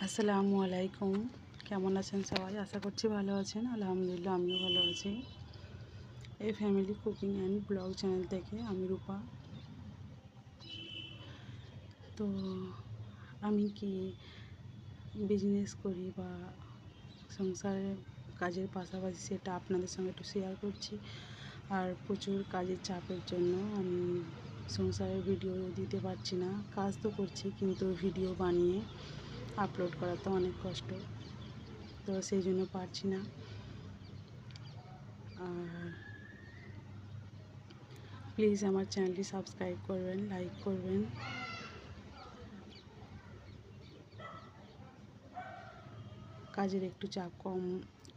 আসসালামু আলাইকুম। কেমন আছেন সবাই? আশা করছি ভালো আছেন। আলহামদুলিল্লাহ আমিও ভালো আছি। এই family cooking and blog channel থেকে আমি রূপা। তো আমি কি বিজনেস করি বা সংসারের কাজের পাশাপাশি সেটা আপনাদের সঙ্গে একটু শেয়ার করছি। আর প্রচুর কাজের চাপের জন্য আমি সংসারের ভিডিও দিতে পারছি না। কাজ তো করছি কিন্তু ভিডিও বানিয়ে আপলোড করা তো অনেক কষ্ট, তো সেই জন্য পারছি না। আর প্লিজ আমার চ্যানেলটি সাবস্ক্রাইব করবেন, লাইক করবেন। কাজের একটু চাপ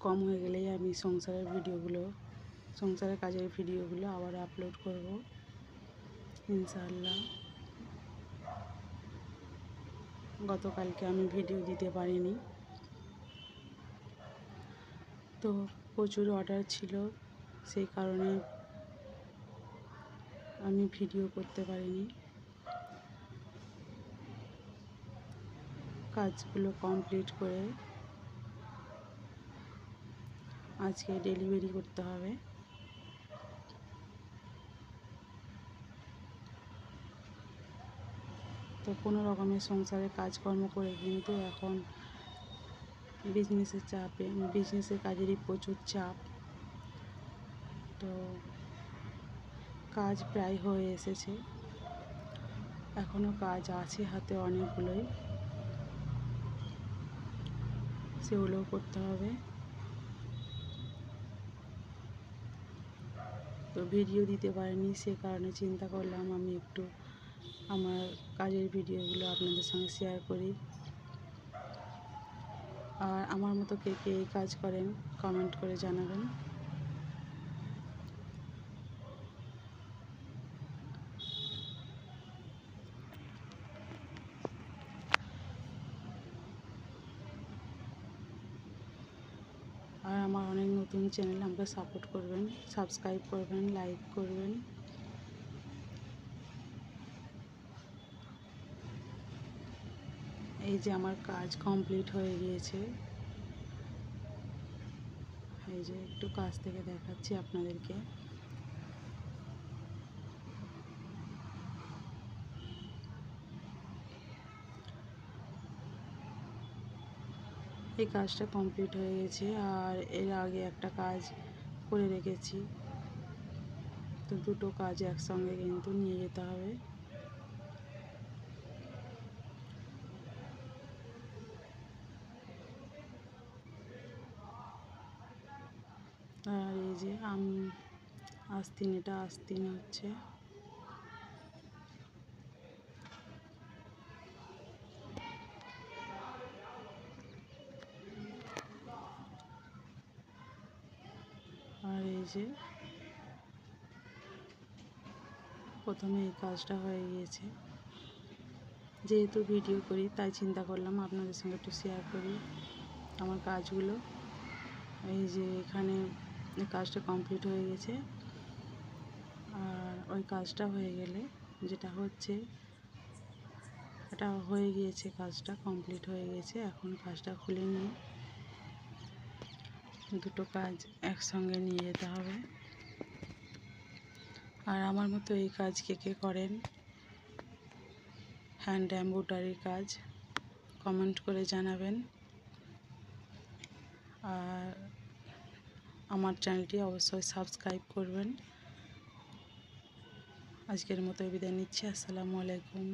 কম হয়ে গেলেই আমি সংসারের কাজের ভিডিওগুলো আবার আপলোড করব ইনশাআল্লাহ। গতকালকে আমি ভিডিও দিতে পারিনি, তো প্রচুর অর্ডার ছিল, সেই কারণে আমি ভিডিও করতে পারিনি। কাজগুলো কমপ্লিট করে আজকে ডেলিভারি করতে হবে। তো কোনো রকমের সংসারের কাজকর্ম করে কিন্তু এখন বিজনেসের কাজেরই প্রচুর চাপ। তো কাজ প্রায় হয়ে এসেছে, এখনও কাজ আছে হাতে অনেকগুলোই, সেগুলোও করতে হবে। তো ভিডিও দিতে পারিনি, সে কারণে চিন্তা করলাম আমি একটু আমার কাজের ভিডিওগুলো আপনাদের সঙ্গে শেয়ার করি। আর আমার মতো কে কে এই কাজ করেন কমেন্ট করে জানাবেন। আর আমার অনেক নতুন চ্যানেল, আমাকে সাপোর্ট করবেন, সাবস্ক্রাইব করবেন, লাইক করবেন। এই যে আমার কাজ কমপ্লিট হয়ে গিয়েছে, এই যে একটু কাছ থেকে দেখাচ্ছি আপনাদেরকে। এই কাজটা কমপ্লিট হয়ে গেছে, আর এর আগে একটা কাজ করে রেখেছি, তো দুটো কাজ একসঙ্গে কিন্তু নিয়ে যেতে হবে। আর এই যে এটা আস্তিন হচ্ছে। আর এই যে প্রথমে এই কাজটা হয়ে গিয়েছে। যেহেতু ভিডিও করি তাই চিন্তা করলাম আপনাদের সঙ্গে একটু শেয়ার করি আমার কাজগুলো। এই যে এখানে এই কাজটা কমপ্লিট হয়ে গেছে, আর ওই কাজটা হয়ে গেলে যেটা হচ্ছে, এটা হয়ে গিয়েছে, কাজটা কমপ্লিট হয়ে গেছে। এখন কাজটা খুলে নিয়ে দুটো কাজ একসঙ্গে নিয়ে যেতে হবে। আর আমার মতো এই কাজ কে কে করেন, হ্যান্ড এমব্রয়ডারির কাজ, কমেন্ট করে জানাবেন। আর আমার চ্যানেলটি অবশ্যই সাবস্ক্রাইব করবেন। আজকের মতো বিদায় নিচ্ছি। আসসালামু আলাইকুম।